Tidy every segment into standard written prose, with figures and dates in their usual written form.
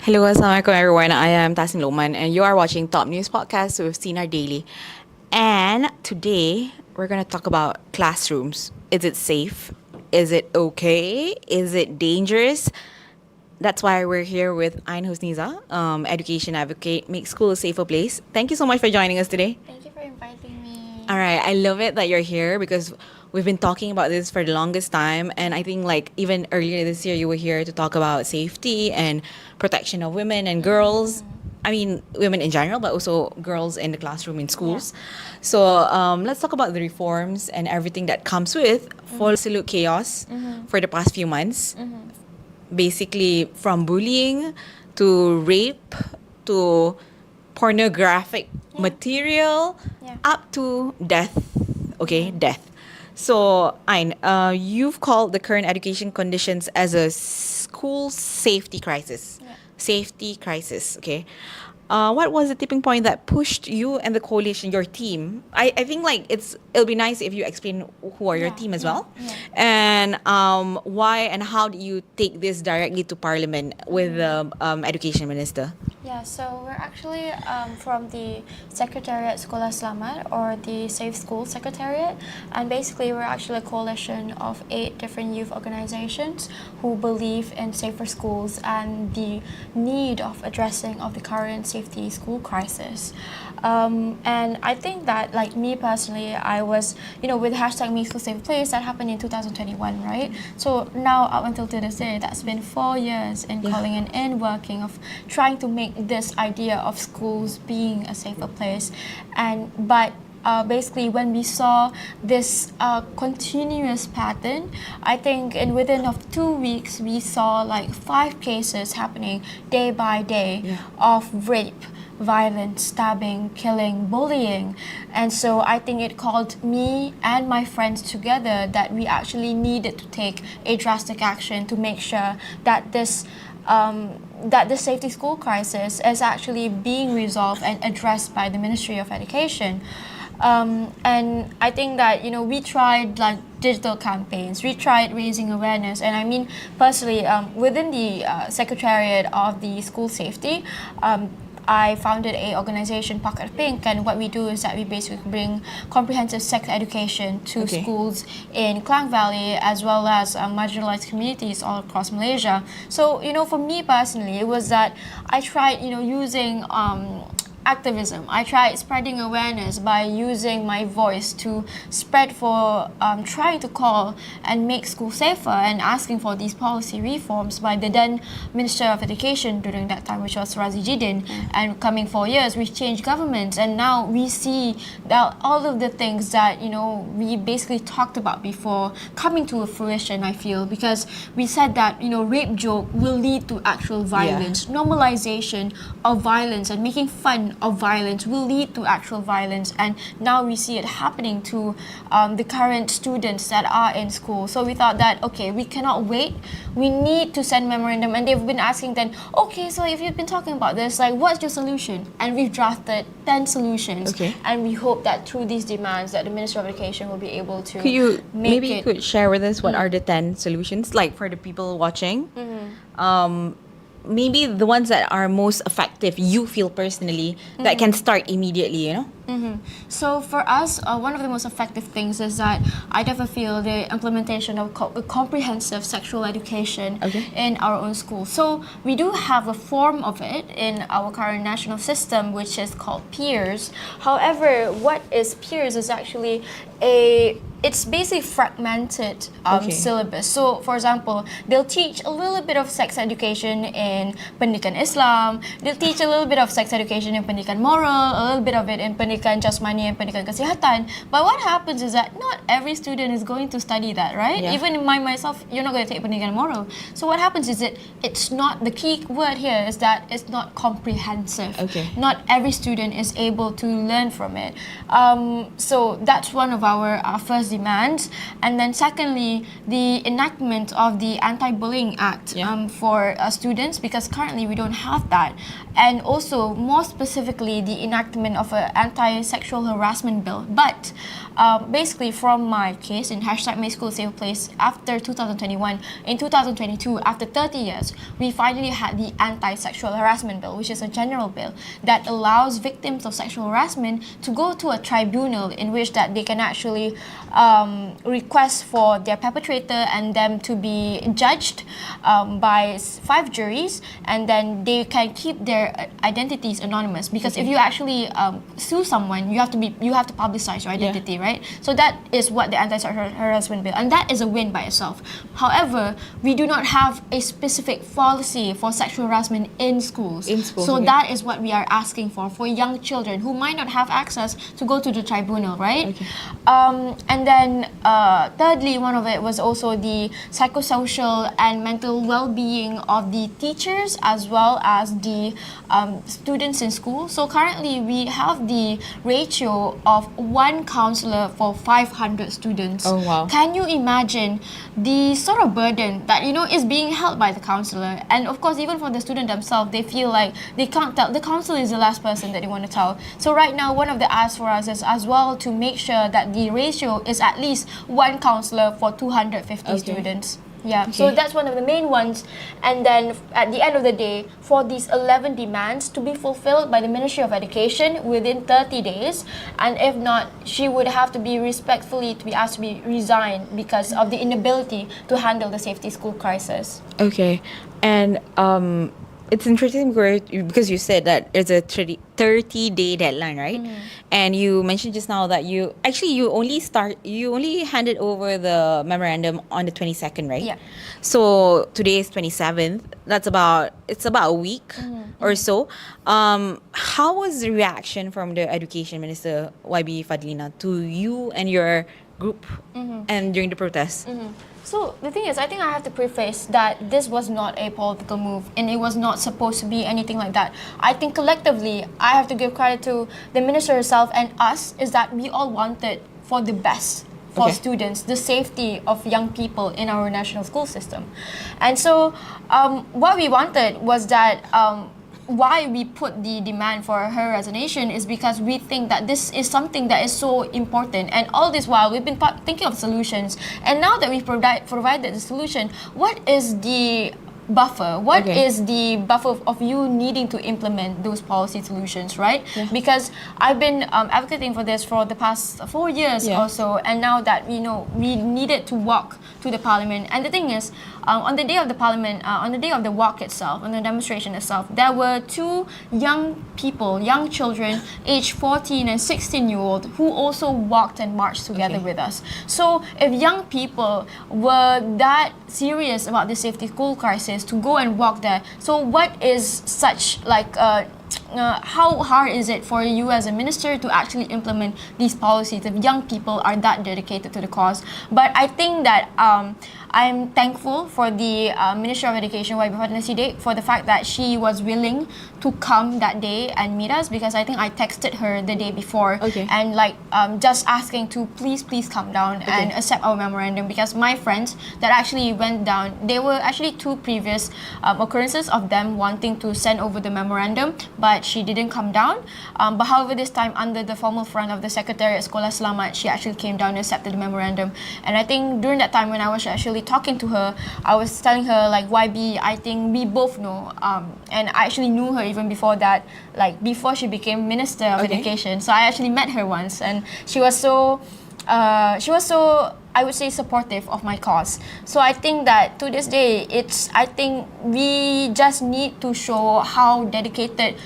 Hello, assalamualaikum everyone. I am Tasin Loman and you are watching Top News Podcast with Sinar Daily. And today we're going to talk about classrooms. Is it safe? Is it okay? Is it dangerous? That's why we're here with Ain Husniza, education advocate, make school a safer place. Thank you so much for joining us today. Thank you for inviting me. All right, I love it that you're here because we've been talking about this for the longest time, and I think like even earlier this year you were here to talk about safety and protection of women and girls. I mean, women in general, but also girls in the classroom in schools. So let's talk about the reforms and everything that comes with full absolute chaos for the past few months. Basically, from bullying to rape to pornographic material Yeah. up to death. Okay, death. So, Ain, you've called the current education conditions as a school safety crisis. Yeah. Safety crisis, okay? What was the tipping point that pushed you and the coalition, your team? I think like it'll be nice if you explain who are your team as well, and why and how do you take this directly to Parliament with the education minister? Yeah, so we're actually from the Secretariat Sekolah Selamat or the Safe School Secretariat, and basically we're actually a coalition of 8 different youth organizations who believe in safer schools and the need of addressing of the current safety school crisis. And I think that, like me personally, I was, with hashtag Make School Safe Place, that happened in 2021, right? So now up until to this day, that's been 4 years in calling and in working of trying to make this idea of schools being a safer place. But basically when we saw this continuous pattern, I think within of 2 weeks we saw like 5 cases happening day by day of rape, violence, stabbing, killing, bullying. And so I think it called me and my friends together that we actually needed to take a drastic action to make sure that that the safety school crisis is actually being resolved and addressed by the Ministry of Education. And I think that we tried like digital campaigns, we tried raising awareness, and I mean personally within the Secretariat of the School Safety, I founded a organization, Pocket Pink, and what we do is that we basically bring comprehensive sex education to schools in Klang Valley as well as marginalized communities all across Malaysia. So for me personally, it was that I tried using activism. I tried spreading awareness by using my voice to spread for trying to call and make schools safer and asking for these policy reforms by the then Minister of Education during that time, which was Razi Jidin. And coming 4 years, we've changed governments, and now we see that all of the things that we basically talked about before coming to a fruition. I feel because we said that rape joke will lead to actual violence, normalization of violence, and making fun of violence will lead to actual violence, and now we see it happening to the current students that are in school. So we thought that we cannot wait, we need to send memorandum, and they've been asking then, so if you've been talking about this, like what's your solution? And we've drafted 10 solutions, and we hope that through these demands that the Minister of Education will be able to You could share with us what are the 10 solutions, like for the people watching? Maybe the ones that are most effective, you feel personally, that can start immediately, So for us, one of the most effective things is that I definitely feel the implementation of comprehensive sexual education in our own school. So we do have a form of it in our current national system, which is called peers. However, what is peers is actually it's basically fragmented syllabus. So, for example, they'll teach a little bit of sex education in Pendidikan Islam, they'll teach a little bit of sex education in Pendidikan Moral, a little bit of it in Pendidikan Jasmani and Pendidikan Kesihatan. But what happens is that not every student is going to study that, right? Even myself, you're not going to take Pendidikan Moral. So what happens is that it's not, the key word here is that it's not comprehensive. Not every student is able to learn from it. So that's one of our first demands. And then secondly, the enactment of the Anti-Bullying Act for students, because currently we don't have that. And also, more specifically, the enactment of an anti-sexual harassment bill. But basically, from my case in hashtag Make School a Safe Place, after 2021, in 2022, after 30 years, we finally had the anti-sexual harassment bill, which is a general bill that allows victims of sexual harassment to go to a tribunal in which that they can actually request for their perpetrator and them to be judged by 5 juries, and then they can keep their identities anonymous, because if you actually sue someone, you have to publicize your identity, right? So that is what the anti-sexual harassment bill, and that is a win by itself. However, we do not have a specific policy for sexual harassment in schools. So that is what we are asking for young children who might not have access to go to the tribunal, right? And then thirdly, one of it was also the psychosocial and mental well-being of the teachers as well as the students in school. So currently we have the ratio of 1 counselor for 500 students. Oh, wow. Can you imagine the sort of burden that is being held by the counselor? And of course, even for the student themselves, they feel like they can't tell. The counselor is the last person that they want to tell. So right now, one of the asks for us is as well to make sure that the ratio is at least 1 counselor for 250 students. So that's one of the main ones. And then at the end of the day, for these 11 demands to be fulfilled by the Ministry of Education within 30 days, and if not, she would have to be respectfully to be asked to be resigned because of the inability to handle the safety school crisis. Okay, and it's interesting because you said that it's a 30-day deadline, right? And you mentioned just now that you only handed over the memorandum on the 22nd, right? Yeah. So today is 27th. It's about a week or so. How was the reaction from the Education Minister YB Fadlina to you and your group and during the protest? So the thing is, I think I have to preface that this was not a political move and it was not supposed to be anything like that. I think collectively, I have to give credit to the minister herself and us, is that we all wanted for the best for students, the safety of young people in our national school system. And so what we wanted was that why we put the demand for her resignation is because we think that this is something that is so important, and all this while we've been thinking of solutions, and now that we've provided the solution, what is the buffer? What is the buffer of you needing to implement those policy solutions, right? Because I've been advocating for this for the past 4 years or so, and now that we needed to walk to the parliament. And the thing is, on the day of the parliament, on the day of the walk itself, on the demonstration itself, there were 2 young children, aged 14 and 16-year-old, who also walked and marched together with us. So if young people were that serious about the safety school crisis to go and walk there, so what is such like how hard is it for you as a minister to actually implement these policies if young people are that dedicated to the cause? But I think that I'm thankful for the Minister of Education, YB Fadlina, for the fact that she was willing to come that day and meet us, because I think I texted her the day before and just asking to please come down and accept our memorandum, because my friends that actually went down, there were actually 2 previous occurrences of them wanting to send over the memorandum, but she didn't come down. But however, this time under the formal front of the Secretary at Sekolah Selamat, she actually came down and accepted the memorandum. And I think during that time when I was actually talking to her, I was telling her like, YB, I think we both know, and I actually knew her even before that, like before she became Minister of Education. So I actually met her once, and she was so I would say supportive of my cause. So I think that to this day, I think we just need to show how dedicated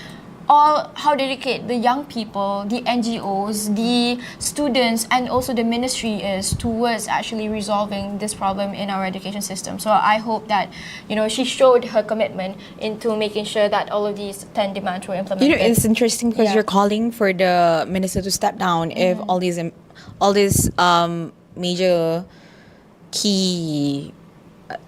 the young people, the NGOs, the students, and also the ministry is towards actually resolving this problem in our education system. So I hope that, she showed her commitment into making sure that all of these 10 demands were implemented. It's interesting because you're calling for the minister to step down if all these major key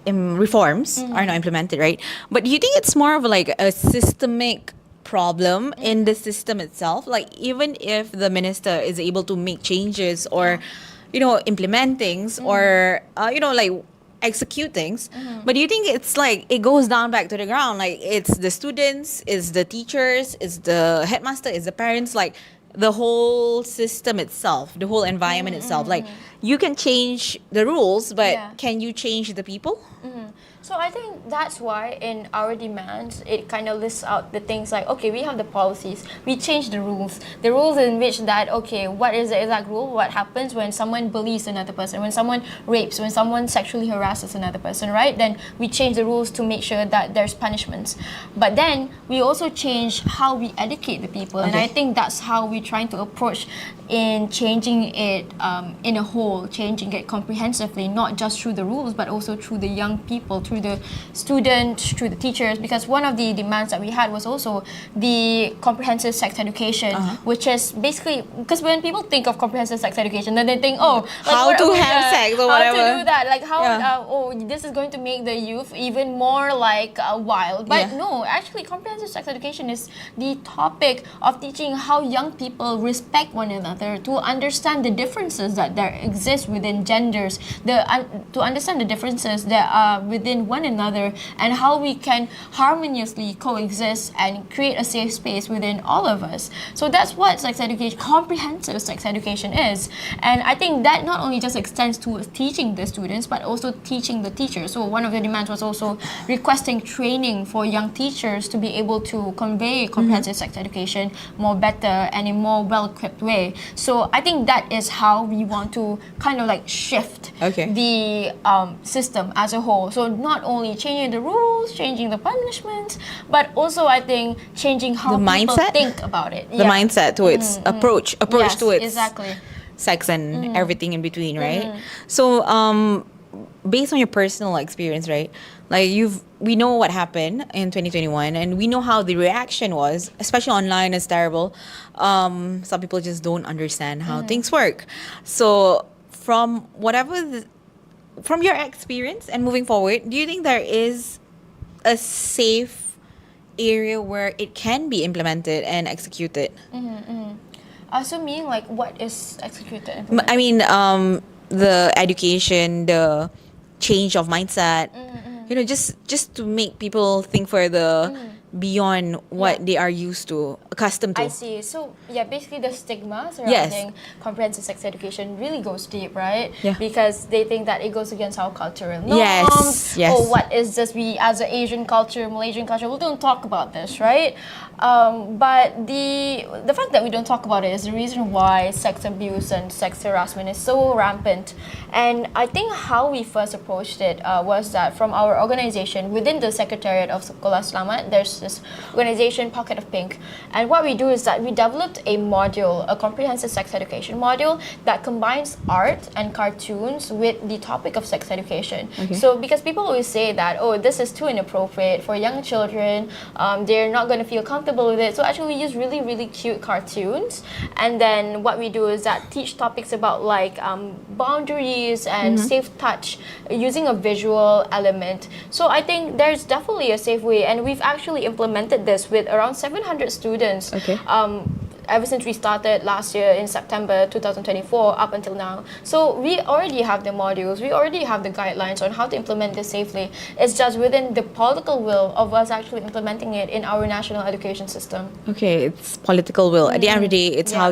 reforms are not implemented, right? But do you think it's more of like a systemic problem in the system itself? Like, even if the minister is able to make changes or implement things or like execute things. But do you think it's like it goes down back to the ground, like it's the students, it's the teachers, it's the headmaster, it's the parents, like the whole system itself, the whole environment itself, like you can change the rules, but Yeah. can you change the people? So I think that's why in our demands, it kind of lists out the things like, okay, we have the policies, we change the rules in which that, okay, what is the exact rule, what happens when someone bullies another person, when someone rapes, when someone sexually harasses another person, right? Then we change the rules to make sure that there's punishments. But then we also change how we educate the people. And Okay. I think that's how we're trying to approach in changing it in a whole, changing it comprehensively, not just through the rules, but also through the young people, through the students, through the teachers. Because one of the demands that we had was also the comprehensive sex education, which is basically, because when people think of comprehensive sex education, then they think, oh, like, How what to are we, have sex or how whatever. to do that, like how, Yeah. this is going to make the youth even more like wild. But Yeah. no, actually, comprehensive sex education is the topic of teaching how young people respect one another, to understand the differences that there exist within genders, to understand the differences that are within one another, and how we can harmoniously coexist and create a safe space within all of us. So that's what sex education, comprehensive sex education is. And I think that not only just extends to teaching the students, but also teaching the teachers. So one of the demands was also requesting training for young teachers to be able to convey comprehensive sex education more better and in more well-equipped way. So I think that is how we want to kind of like shift Okay. the system as a whole. So not only changing the rules, changing the punishments, but also I think changing how The people mindset? think about it. The mindset to its approach Yes, to its exactly. sex and everything in between, right? So based on your personal experience, right, like we know what happened in 2021 and we know how the reaction was, especially online, is terrible. Some people just don't understand how things work. So from from your experience and moving forward, do you think there is a safe area where it can be implemented and executed? So meaning like what is executed? I mean, the education, the change of mindset, just to make people think further beyond what Yeah. they are used to, accustomed to. I see. So yeah, basically the stigma Yes. surrounding comprehensive sex education really goes deep, right? Yeah. Because they think that it goes against our cultural norms. Yes. Or what is this? We as an Asian culture, Malaysian culture, we don't talk about this, right? But the fact that we don't talk about it is the reason why sex abuse and sex harassment is so rampant. And I think how we first approached it was that from our organization within the Secretariat of Sekolah Selamat, there's this organization Pocket of Pink, and what we do is that we developed a module, a comprehensive sex education module that combines art and cartoons with the topic of sex education. Okay. So because people always say that, oh, this is too inappropriate for young children, they're not going to feel comfortable with it. So actually we use really, really cute cartoons. And then what we do is that teach topics about like boundaries and safe touch using a visual element. So I think there's definitely a safe way, and we've actually implemented this with around 700 students. Okay. Ever since we started last year in September 2024 up until now. So we already have the modules, we already have the guidelines on how to implement this safely. It's just within the political will of us actually implementing it in our national education system. Okay, it's political will. At the end of the day, it's Yeah.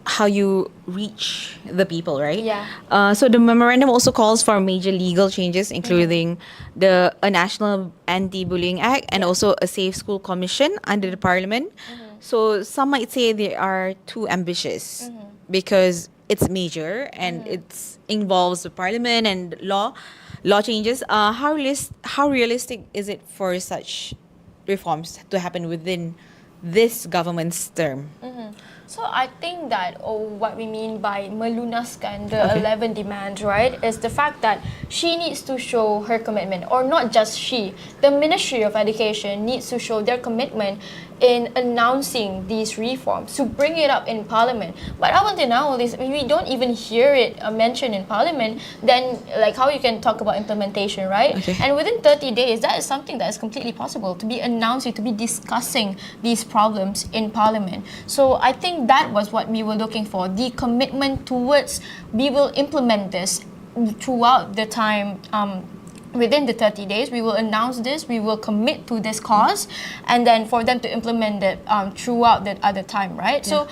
how you reach the people, right? Yeah. So the memorandum also calls for major legal changes, including a National Anti-Bullying Act and also a Safe School Commission under the Parliament. So some might say they are too ambitious because it's major and it involves the Parliament and law changes. How realistic is it for such reforms to happen within this government's term? So I think that what we mean by melunaskan the Okay. 11 demands, right, is the fact that she needs to show her commitment, or not just she, the Ministry of Education needs to show their commitment in announcing these reforms, to bring it up in Parliament. But up until now, we don't even hear it mentioned in Parliament. Then, like, how you can talk about implementation, right? Okay. And within 30 days, that is something that is completely possible, to be announcing, to be discussing these problems in Parliament. So I think that was what we were looking for, the commitment towards we will implement this throughout the time. Within the 30 days, we will announce this, we will commit to this cause, and then for them to implement it throughout the other time, right? So,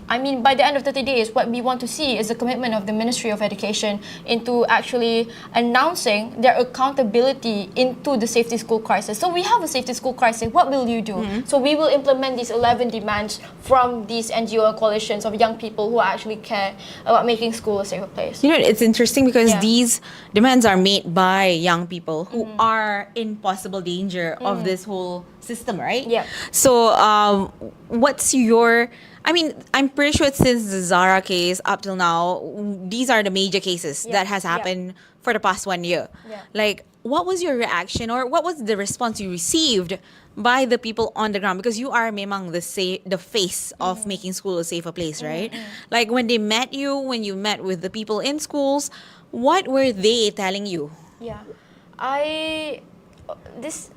I mean, by the end of 30 days, what we want to see is the commitment of the Ministry of Education into actually announcing their accountability into the safety school crisis. So we have a safety school crisis, what will you do? So we will implement these 11 demands from these NGO coalitions of young people who actually care about making school a safer place. You know, it's interesting because Yeah. these demands are made by young people who are in possible danger of this whole system, right? Yeah. So, what's your... I mean, I'm pretty sure since the Zara case up till now, these are the major cases that has happened for the past 1 year. Yeah. Like, what was your reaction or what was the response you received by the people on the ground? Because you are memang the face of making school a safer place, right? Like, when they met you, when you met with the people in schools, what were they telling you? Yeah,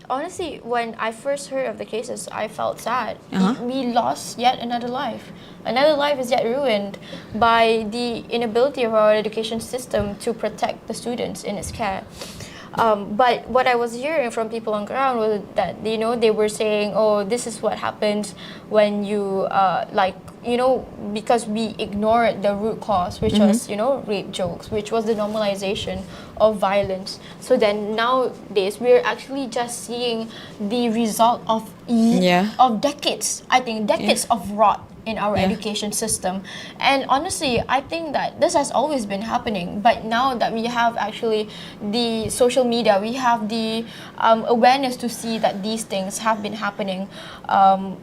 honestly, when I first heard of the cases, I felt sad. We lost yet another life. Another life is yet ruined by the inability of our education system to protect the students in its care. But what I was hearing from people on ground was that, you know, they were saying, oh, this is what happens when you, because we ignored the root cause, which was, rape jokes, which was the normalization of violence. So then nowadays, we're actually just seeing the result of of decades, I think, decades of rot in our education system. And honestly, I think that this has always been happening, but now that we have actually the social media, we have the awareness to see that these things have been happening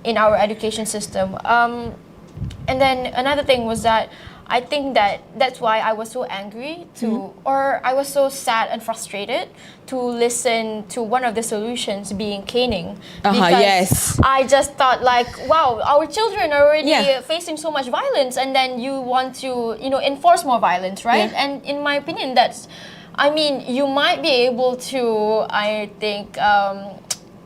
in our education system. And then another thing was that I think that's why I was so angry or I was so sad and frustrated to listen to one of the solutions being caning. Because I just thought like, wow, our children are already facing so much violence, and then you want to, enforce more violence, right? Yeah. And in my opinion, you might be able to, I think,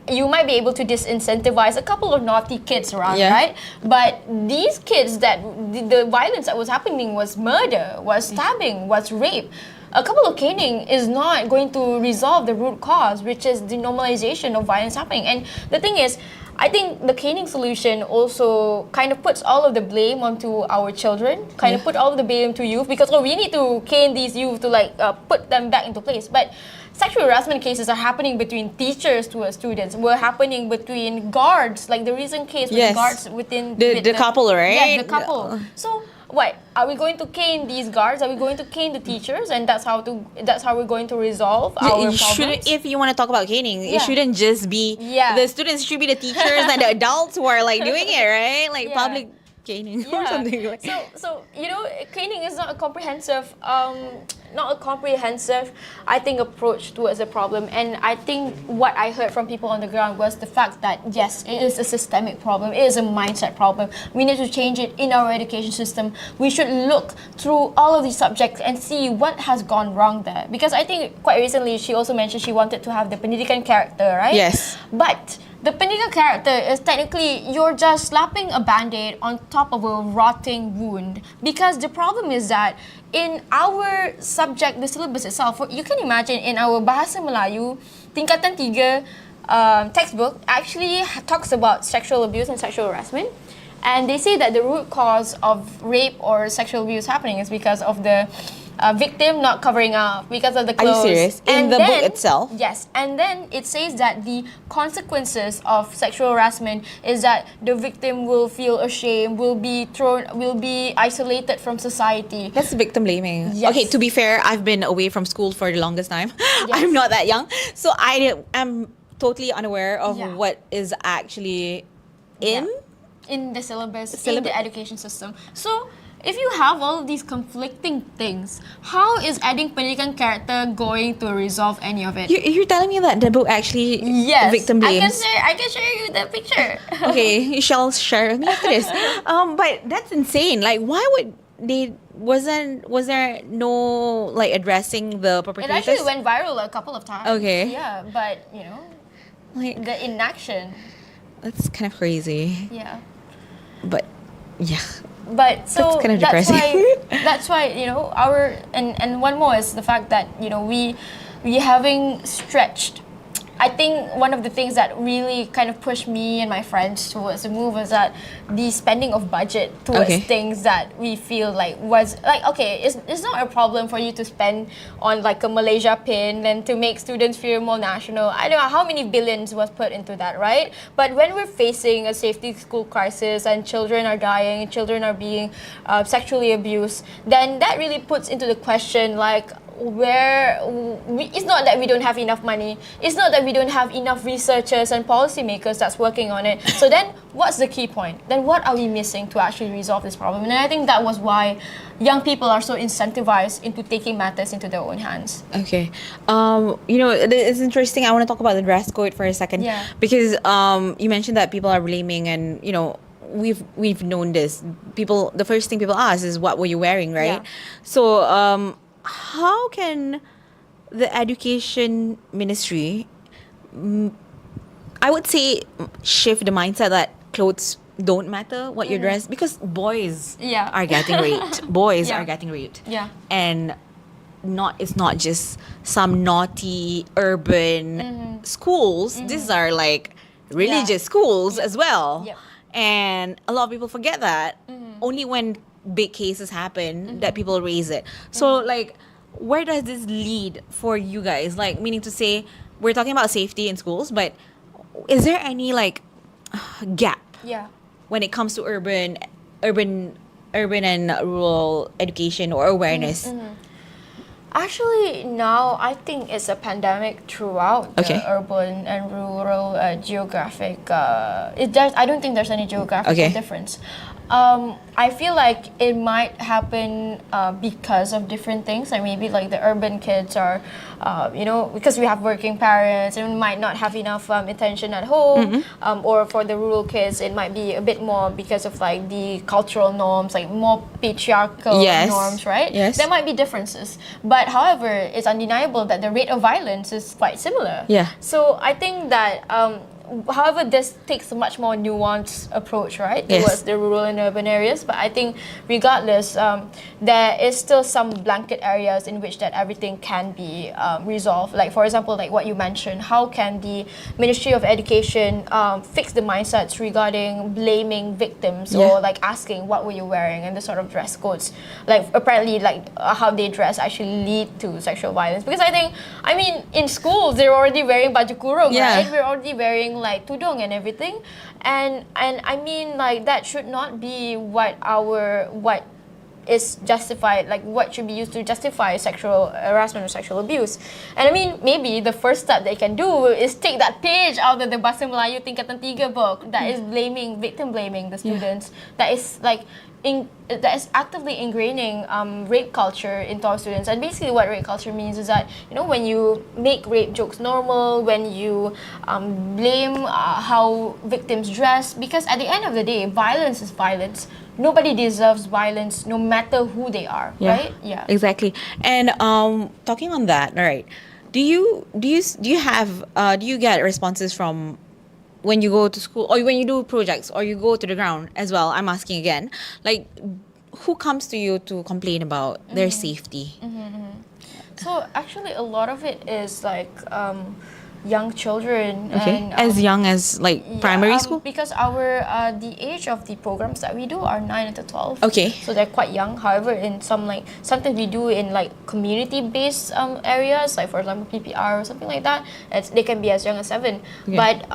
you might be able to disincentivize a couple of naughty kids around, right? But these kids, that the violence that was happening was murder, was stabbing, was rape. A couple of caning is not going to resolve the root cause, which is the normalization of violence happening. And the thing is, I think the caning solution also kind of puts all of the blame onto our children, put all of the blame to youth, because we need to cane these youth to put them back into place. But sexual harassment cases are happening between teachers to students. Were happening between guards, like the recent case with the guards within the couple, right? Yeah, the couple. So what are we going to cane these guards? Are we going to cane the teachers? And that's how we're going to resolve our problems. If you want to talk about caning, it shouldn't just be the students. It should be the teachers and the adults who are like doing it, right? Like public caning or something like. So caning is not a comprehensive, I think, approach towards the problem. And I think what I heard from people on the ground was the fact that yes, it is a systemic problem. It is a mindset problem. We need to change it in our education system. We should look through all of these subjects and see what has gone wrong there. Because I think quite recently she also mentioned she wanted to have the pendidikan character, right? Yes. But the pendidikan character is technically you're just slapping a band-aid on top of a rotting wound. Because the problem is that in our subject, the syllabus itself, you can imagine in our Bahasa Melayu, Tingkatan 3 textbook actually talks about sexual abuse and sexual harassment. And they say that the root cause of rape or sexual abuse happening is because of the victim not covering up, because of the clothes. Are you serious? In the book itself? Yes. And then it says that the consequences of sexual harassment is that the victim will feel ashamed, will be isolated from society. That's victim blaming. Yes. Okay, to be fair, I've been away from school for the longest time. I'm not that young. So I am totally unaware of what is actually in the syllabus, in the education system. So if you have all of these conflicting things, how is adding pendidikan character going to resolve any of it? You're telling me that the book actually Yes, victim blames. I can share you the picture. Okay, you shall share with me after this. But that's insane. Like, why would they? Was there no like addressing the It perpetrators? actually went viral a couple of times. Okay. Yeah, but Like, the inaction. that's kind of crazy. Yeah. But yeah, But so That's kinda depressing. that's why our and one more is the fact that we having stretched. I think one of the things that really kind of pushed me and my friends towards the move was that the spending of budget towards Okay. things that we feel like was like, okay, it's not a problem for you to spend on like a Malaysia pin and to make students feel more national. I don't know how many billions was put into that, right? But when we're facing a safety school crisis and children are dying, children are being sexually abused, then that really puts into the question like, it's not that we don't have enough money, it's not that we don't have enough researchers and policymakers that's working on it. So then what's the key point? Then what are we missing to actually resolve this problem? And I think that was why young people are so incentivized into taking matters into their own hands. okay. It's interesting. I want to talk about the dress code for a second. Yeah. Because you mentioned that people are blaming, and we've known this. The first thing people ask is, what were you wearing, right? Yeah. So how can the education ministry, I would say, shift the mindset that clothes don't matter what you dress, because boys Yeah. are getting raped. Boys Yeah. are getting raped. Yeah. And it's not just some naughty urban schools. These are like religious schools as well. Yep. And a lot of people forget that. Only when big cases happen that people raise it. So like, where does this lead for you guys? Like, meaning to say, we're talking about safety in schools, but is there any like gap Yeah. when it comes to urban and rural education or awareness? Actually, now I think it's a pandemic throughout the Okay. urban and rural geographic. I don't think there's any geographical Okay. difference. I feel like it might happen because of different things. Like maybe like the urban kids are, because we have working parents and might not have enough attention at home. Or for the rural kids, it might be a bit more because of like the cultural norms, like more patriarchal Yes. norms, right? Yes. There might be differences. But however, it's undeniable that the rate of violence is quite similar. Yeah. So I think that however, this takes a much more nuanced approach, right, Yes. towards the rural and urban areas. But I think regardless, there is still some blanket areas in which that everything can be resolved. Like for example, like what you mentioned, how can the Ministry of Education fix the mindsets regarding blaming victims Yeah. or like asking what were you wearing and the sort of dress codes. Like apparently like how they dress actually lead to sexual violence. Because I mean in schools they're already wearing baju kurung, Yeah. right? We're already wearing like tudung and everything, and I mean like that should not be what is justified, like what should be used to justify sexual harassment or sexual abuse. And I mean maybe the first step they can do is take that page out of the Bahasa Melayu Tingkatan 3 book that is victim blaming the students, that is like that is actively ingraining rape culture into our students. And basically what rape culture means is that when you make rape jokes normal, when you blame how victims dress, because at the end of the day violence is violence. Nobody deserves violence no matter who they are, right? Yeah, Exactly. And talking on that, all right, do you get responses from when you go to school or when you do projects or you go to the ground as well? I'm asking again, like, who comes to you to complain about their safety? so actually a lot of it is like young children. Okay, And as young as like yeah, primary school. because our the age of the programs that we do are 9 to 12. Okay. So they're quite young. However, in something we do in like community-based areas, like for example PPR or something like that, they can be as young as 7. Okay. But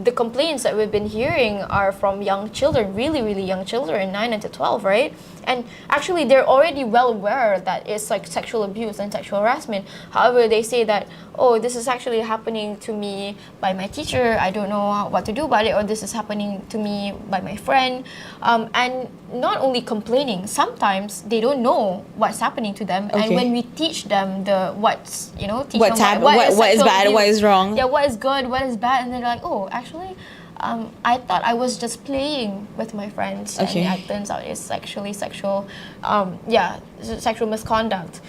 the complaints that we've been hearing are from young children, really really young children, 9 to 12, right? And actually they're already well aware that it's like sexual abuse and sexual harassment. However, they say that, oh, this is actually happening happening to me by my teacher, I don't know what to do about it, or this is happening to me by my friend. And not only complaining, sometimes they don't know what's happening to them. Okay. And when we teach them what's, teach What's them what is sexual bad, abuse, what is wrong. yeah, what is good, what is bad, and they're like, oh, actually, I thought I was just playing with my friends, Okay. and it turns out it's sexual misconduct.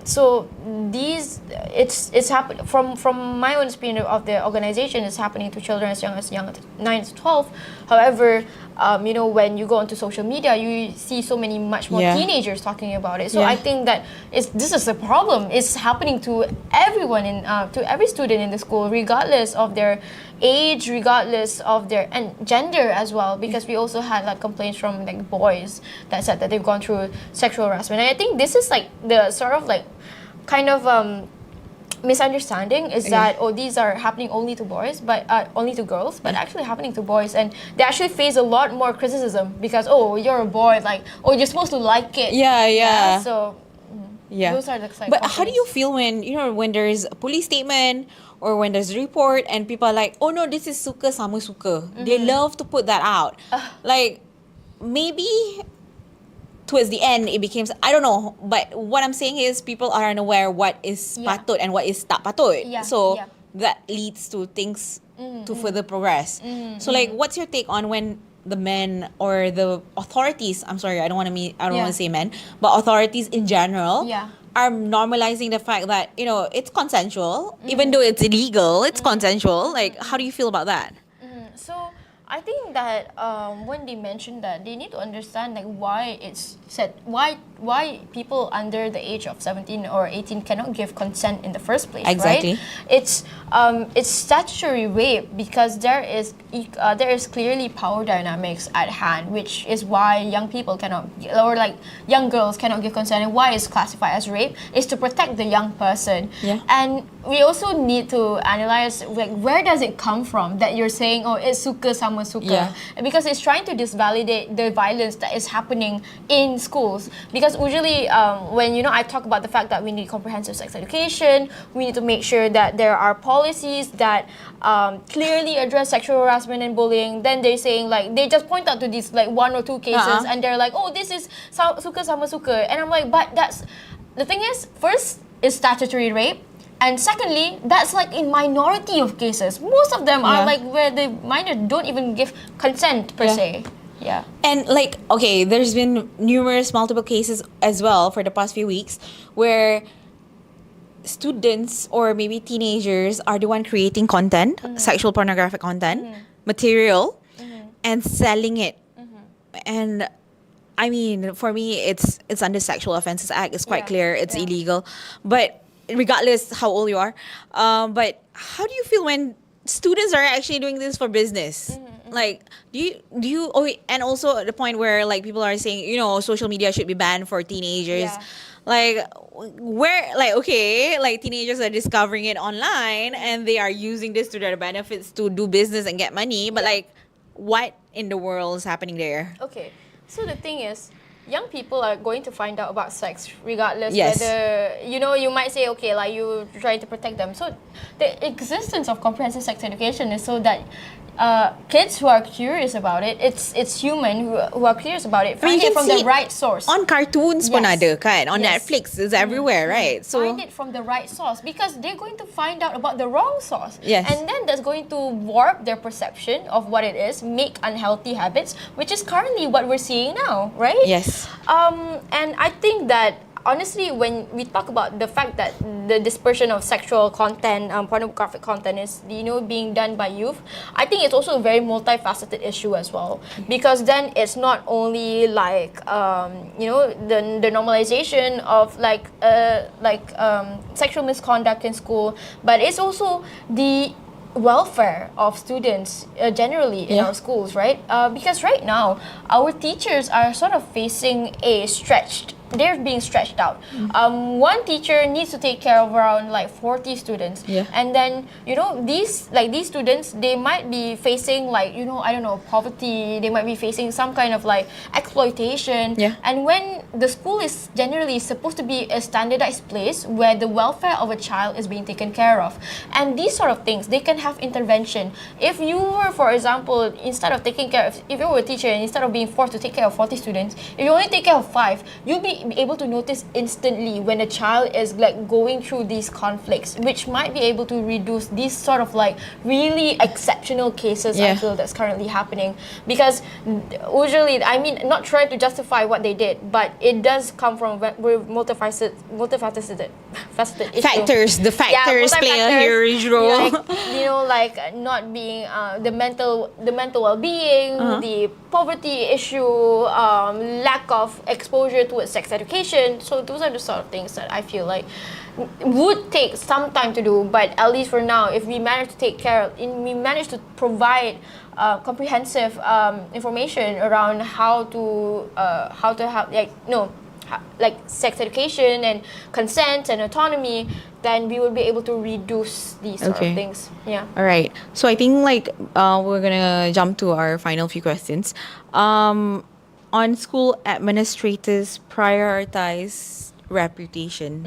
So it's happened from my own experience of the organization. It's happening to children as young as 9 to 12. However, when you go onto social media, you see so many much more Yeah. teenagers talking about it. So Yeah. I think that this is a problem. It's happening to everyone to every student in the school, regardless of their age, regardless of their and gender as well. Because we also had like complaints from like boys that said that they've gone through sexual harassment. And I think this is like the sort of like kind of misunderstanding is that these are happening only to boys, but only to girls, but actually happening to boys, and they actually face a lot more criticism because you're a boy, like you're supposed to like it. Yeah. So Yeah. those are the But how do you feel when there's a police statement or when there's a report and people are like, oh no, this is suka sama suka. They love to put that out. Like maybe towards the end it became, I don't know, but what I'm saying is people are unaware what is patut and what is tak patut. So that leads to things to further progress. So like, what's your take on when the men or the authorities, I'm sorry, I don't want to say men, but authorities in general are normalizing the fact that, it's consensual, even though it's illegal, it's consensual. Like, how do you feel about that? So I think that when they mention that, they need to understand like why it's said, why people under the age of 17 or 18 cannot give consent in the first place. Exactly. Right? It's statutory rape because there is clearly power dynamics at hand, which is why young people cannot, or like young girls cannot give consent, and why it's classified as rape is to protect the young person. Yeah. And we also need to analyze like where does it come from that you're saying it's suka sama suka, because it's trying to disvalidate the violence that is happening in schools. Because usually when I talk about the fact that we need comprehensive sex education, we need to make sure that there are policies that clearly address sexual harassment and bullying, then they're saying like they just point out to these like 1 or 2 cases and they're like, oh, this is suka sama suka, and I'm like, but that's the thing is, first is statutory rape. And secondly, that's like in minority of cases. Most of them are like where the minors don't even give consent per se. Yeah. And like, okay, there's been multiple cases as well for the past few weeks where students or maybe teenagers are the one creating content, sexual pornographic content, material, and selling it. And I mean, for me, it's under Sexual Offences Act. It's quite clear. It's illegal. But regardless how old you are, but how do you feel when students are actually doing this for business? Like, do you and also the point where like people are saying, social media should be banned for teenagers. Like, where, like, okay, like teenagers are discovering it online and they are using this to their benefits to do business and get money, but like, what in the world is happening there? Okay, so the thing is, young people are going to find out about sex regardless whether, you might say, okay, like you try to protect them. So the existence of comprehensive sex education is so that kids who are curious about it, it's human who are curious about it, find it from the right source. On cartoons pun ada kan, on Netflix, it's everywhere, right? So find it from the right source, because they're going to find out about the wrong source. Yes. And then that's going to warp their perception of what it is, make unhealthy habits, which is currently what we're seeing now, right? Yes. And I think that honestly, when we talk about the fact that the dispersion of sexual content, pornographic content is, being done by youth, I think it's also a very multifaceted issue as well. Because then it's not only like, the normalization of sexual misconduct in school, but it's also the welfare of students generally in our schools, right? Because right now, our teachers are sort of facing a stretched they're being stretched out. One teacher needs to take care of around like 40 students, Yeah. and then these students, they might be facing like I don't know, poverty. They might be facing some kind of like exploitation. Yeah. And when the school is generally supposed to be a standardized place where the welfare of a child is being taken care of, and these sort of things, they can have intervention. If you were, for example, instead of taking care of, if you were a teacher and instead of being forced to take care of 40 students, if you only take care of 5, you'll be able to notice instantly when a child is like going through these conflicts, which might be able to reduce these sort of like really exceptional cases. I Yeah. feel that's currently happening, because usually, I mean, not trying to justify what they did, but it does come from multifaceted issue. Factors. The factors play a huge role. Like not being the mental well-being, the poverty issue, lack of exposure towards sex education. So those are the sort of things that I feel like would take some time to do, but at least for now, if we manage to we manage to provide comprehensive information around how to have like sex education and consent and autonomy, then we will be able to reduce these sort of things. Yeah. All right. So I think like we're gonna jump to our final few questions. On school administrators prioritize reputation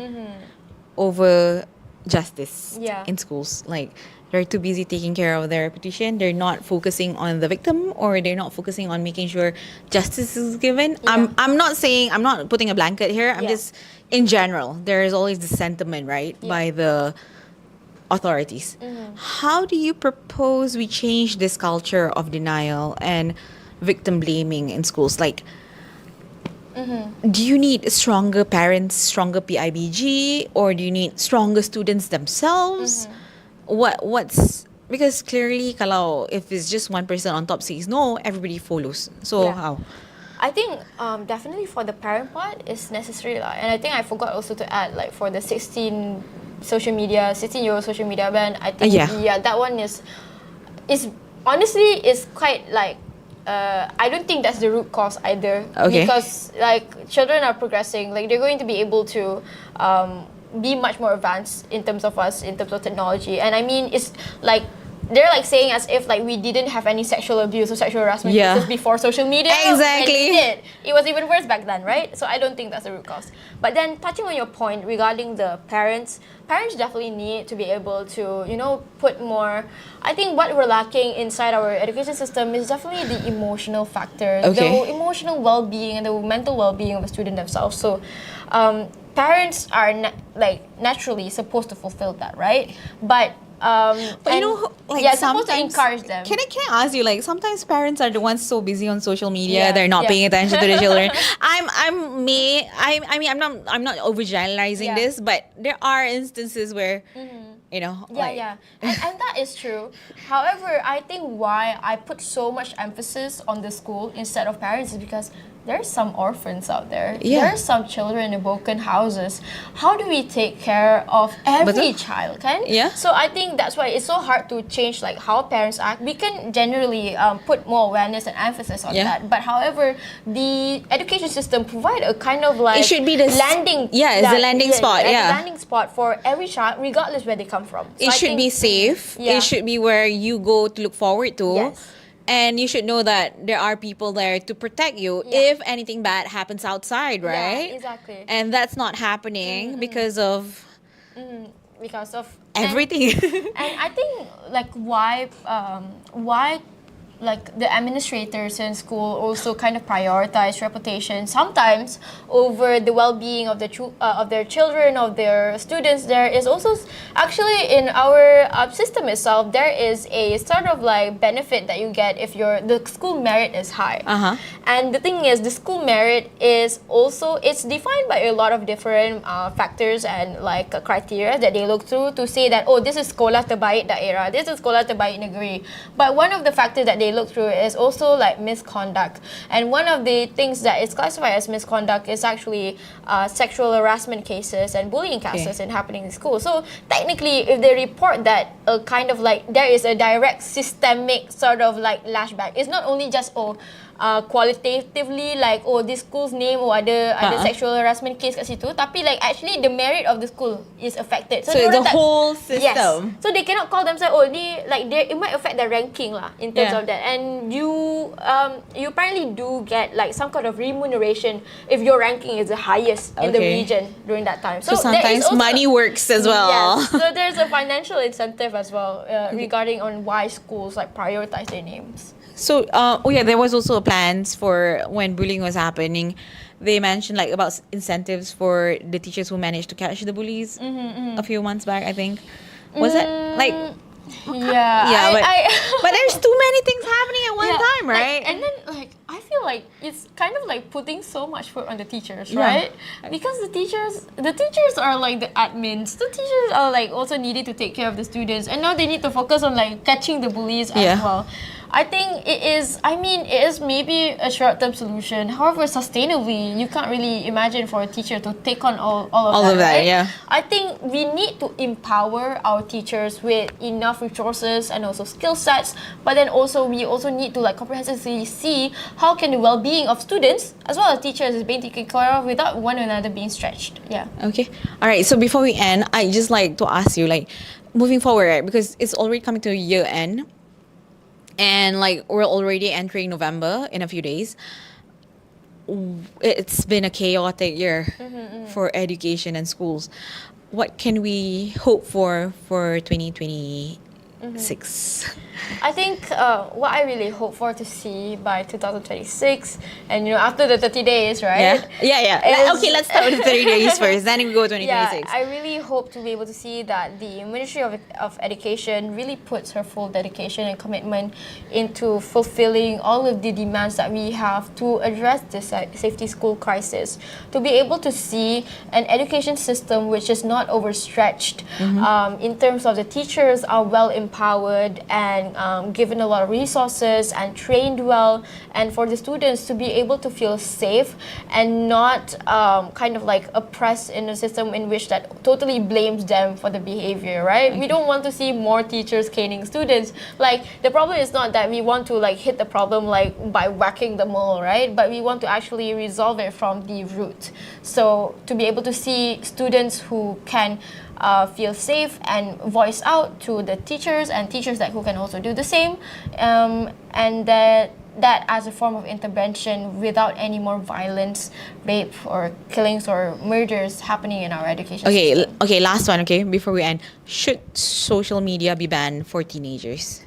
over justice in schools. Like they're too busy taking care of their reputation. They're not focusing on the victim, or they're not focusing on making sure justice is given. Yeah. I'm not saying, I'm not putting a blanket here. I'm Yeah. just, in general, there is always the sentiment, right, by the authorities. How do you propose we change this culture of denial and victim blaming in schools? Like, do you need stronger parents, stronger PIBG, or do you need stronger students themselves? What's, because clearly kalau if it's just one person on top says no, everybody follows. So Yeah. how? I think definitely for the parent part is necessary lah. And I think I forgot also to add, like, for the 16-year-old social media ban, I think that one is honestly is quite like I don't think that's the root cause either. Okay. Because like children are progressing, like they're going to be able to be much more advanced in terms of technology. And I mean, it's like they're like saying as if like we didn't have any sexual abuse or sexual harassment cases before social media. Exactly. And we did. It was even worse back then, right? So I don't think that's the root cause. But then touching on your point regarding the parents definitely need to be able to, put more. I think what we're lacking inside our education system is definitely the emotional factor, the emotional well-being and the mental well-being of the student themselves. So parents are naturally supposed to fulfill that, right? But supposed to encourage them. Can I ask you, like, sometimes parents are the ones so busy on social media, Yeah, they're not yeah. paying attention to the children. I'm not overgeneralizing Yeah. this, but there are instances where Yeah. And that is true. However, I think why I put so much emphasis on the school instead of parents is because there's some orphans out there. Yeah. There's some children in broken houses. How do we take care of every child, kan? Yeah. So I think that's why it's so hard to change like how parents act. We can generally put more awareness and emphasis on that. But however, the education system provide a kind of like it should be the landing. it's the landing spot. The Yeah. landing spot for every child, regardless where they come from. So It I should be think- safe. Yeah. It should be where you go to look forward to. Yes. And you should know that there are people there to protect you if anything bad happens outside, right? Yeah, exactly. And that's not happening because of Because of everything. And I think like why like the administrators in school also kind of prioritize reputation sometimes over the well-being of their children, of their students. There is also actually in our system itself, there is a sort of like benefit that you get if the school merit is high. And the thing is, the school merit is also, it's defined by a lot of different factors and like criteria that they look through to say that, oh, this is sekolah terbaik daerah, this is sekolah terbaik negeri. But one of the factors that they look through is also like misconduct. And one of the things that is classified as misconduct is actually sexual harassment cases and bullying cases happening in school. So technically, if they report that kind of like there is a direct systemic sort of like lashback, it's not only just qualitatively like, oh, this school's name ada sexual harassment case kat situ, tapi like actually the merit of the school is affected. So it's the whole system. Yes. So they cannot call themselves, oh, it might affect their ranking lah in terms of that. And you apparently do get like some kind of remuneration if your ranking is the highest in the region during that time. So sometimes also, money works as well. Yes. So there's a financial incentive as well regarding on why schools like prioritize their names. So there was also plans for when bullying was happening. They mentioned like about incentives for the teachers who managed to catch the bullies a few months back, I think. Was it like? Yeah, but there's too many things happening at one time, right? And then like I feel like it's kind of like putting so much foot on the teachers, right? Because the teachers are like the admins. The teachers are like also needed to take care of the students, and now they need to focus on like catching the bullies as well. I think it is maybe a short-term solution. However, sustainably, you can't really imagine for a teacher to take on all of that, right? I think we need to empower our teachers with enough resources and also skill sets, but then also we also need to like comprehensively see how can the well-being of students as well as teachers is being taken care of without one another being stretched. Okay. All right. So before we end, I just like to ask you, like, moving forward, right? Because it's already coming to year end. And like we're already entering November in a few days. It's been a chaotic year for education and schools. What can we hope for 2026? I think what I really hope for to see by 2026, and after the 30 days, right? Okay, let's start with the 30 days first, then we go 2026. I really hope to be able to see that the Ministry of Education really puts her full dedication and commitment into fulfilling all of the demands that we have to address this safety school crisis. To be able to see an education system which is not overstretched in terms of the teachers are well empowered and given a lot of resources and trained well, and for the students to be able to feel safe and not kind of like oppressed in a system in which that totally blames them for the behavior, right? We don't want to see more teachers caning students. Like, the problem is not that we want to like hit the problem like by whacking them all, right? But we want to actually resolve it from the root. So to be able to see students who can feel safe and voice out to the teachers, and teachers who can also do the same, and that as a form of intervention without any more violence, rape or killings or murders happening in our education system. Okay, last one, okay, before we end. Should social media be banned for teenagers?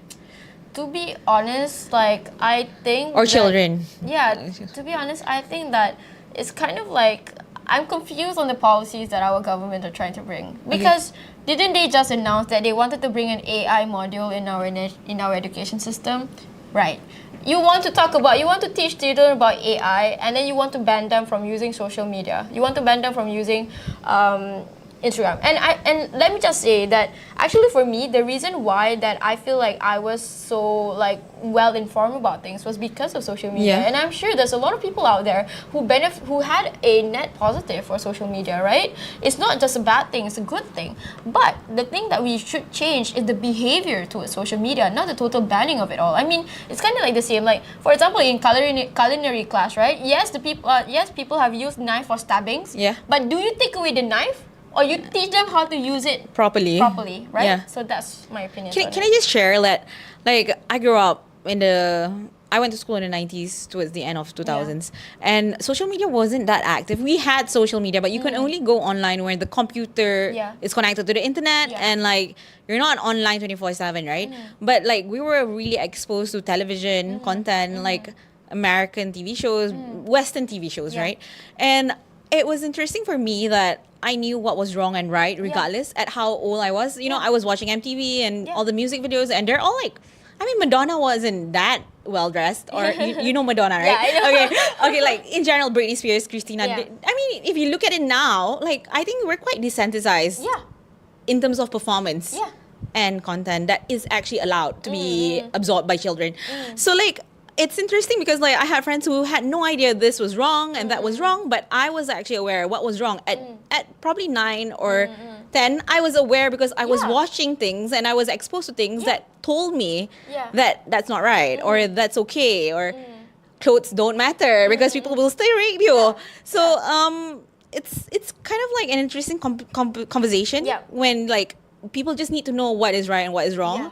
To be honest, like, I think... Or children. Yeah, to be honest, I think that it's kind of like... I'm confused on the policies that our government are trying to bring. Because didn't they just announce that they wanted to bring an AI module in our education system? Right. You want to teach children about AI, and then you want to ban them from using social media. You want to ban them from using Instagram. And let me just say that actually for me, the reason why that I feel like I was so like well informed about things was because of social media. And I'm sure there's a lot of people out there who had a net positive for social media, right? It's not just a bad thing, it's a good thing. But the thing that we should change is the behavior towards social media, not the total banning of it all. I mean, it's kind of like the same, like, for example, in culinary class, right? Yes, people have used knife for stabbings. But do you take away the knife? Or you teach them how to use it properly, right? Yeah. So that's my opinion. Can I just share that, like, I grew up I went to school in the 90s towards the end of 2000s, and social media wasn't that active. We had social media, but you can only go online when the computer is connected to the internet, and like you're not online 24/7, right? But like we were really exposed to television content, like American TV shows, Western TV shows, right? And it was interesting for me that I knew what was wrong and right regardless at how old I was. You know, I was watching MTV and all the music videos, and they're all like, I mean, Madonna wasn't that well dressed, or you know Madonna, right? Yeah, I know. Okay, like in general, Britney Spears, Christina. I mean, if you look at it now, like I think we're quite desensitized in terms of performance and content that is actually allowed to be absorbed by children. So like, it's interesting because like I had friends who had no idea this was wrong and that was wrong, but I was actually aware what was wrong at probably 9 or 10. I was aware because I was watching things and I was exposed to things that told me that that's not right or that's okay, or clothes don't matter because people will still rape you. Yeah. So it's kind of like an interesting conversation Yeah. when like people just need to know what is right and what is wrong. Yeah.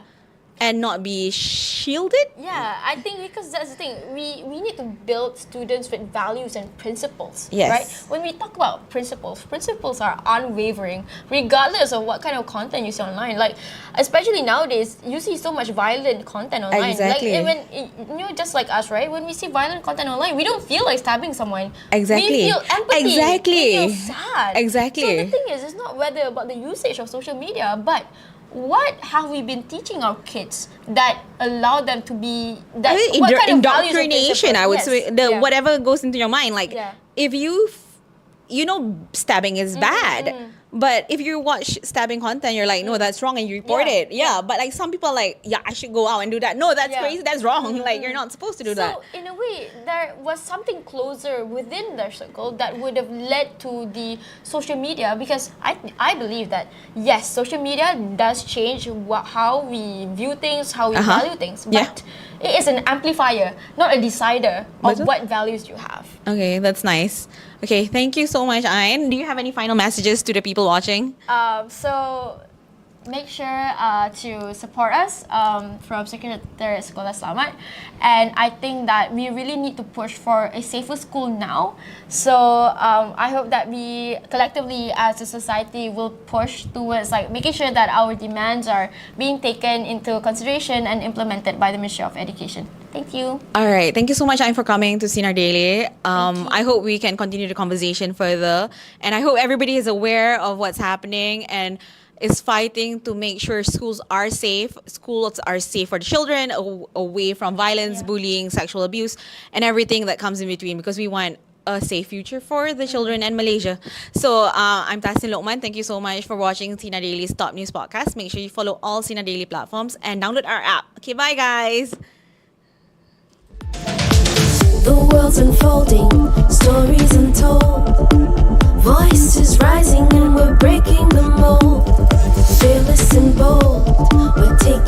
And not be shielded. Yeah, I think because that's the thing. We need to build students with values and principles. Yes. Right? When we talk about principles, principles are unwavering regardless of what kind of content you see online. Like, especially nowadays, you see so much violent content online. Exactly. Like, even, just like us, right? When we see violent content online, we don't feel like stabbing someone. Exactly. We feel empathy. Exactly. We feel sad. Exactly. So the thing is, it's not whether about the usage of social media, but what have we been teaching our kids that allow them to be that? I mean, What kind of values and indoctrination, I would principles? say, Yes. Yeah. whatever goes into your mind. Like, Yeah. if stabbing is bad, but if you watch stabbing content, you're like, no, that's wrong, and you report Yeah. it. Yeah, but like some people are like, yeah, I should go out and do that. No, that's Yeah. crazy. That's wrong. Like, you're not supposed to do that. So in a way, there was something closer within their circle that would have led to the social media, because I believe that yes, social media does change how we view things, how we value things, but Yeah. it is an amplifier, not a decider of Betul. what values you have. Okay, that's nice. Okay, thank you so much, Ain. Do you have any final messages to the people watching? So make sure to support us from Secretariat Sekolah Selamat, and I think that we really need to push for a safer school now. So I hope that we collectively as a society will push towards like making sure that our demands are being taken into consideration and implemented by the Ministry of Education. Thank you. All right. Thank you so much, Ain, for coming to Sinar Daily. I hope we can continue the conversation further. And I hope everybody is aware of what's happening and is fighting to make sure schools are safe. Schools are safe for the children, away from violence, bullying, sexual abuse, and everything that comes in between, because we want a safe future for the children and Malaysia. So I'm Tassin Lokman. Thank you so much for watching Sinar Daily's Top News Podcast. Make sure you follow all Sinar Daily platforms and download our app. Okay, bye guys. The world's unfolding, stories untold. Voices rising and we're breaking the mold. Fearless and bold, we're taking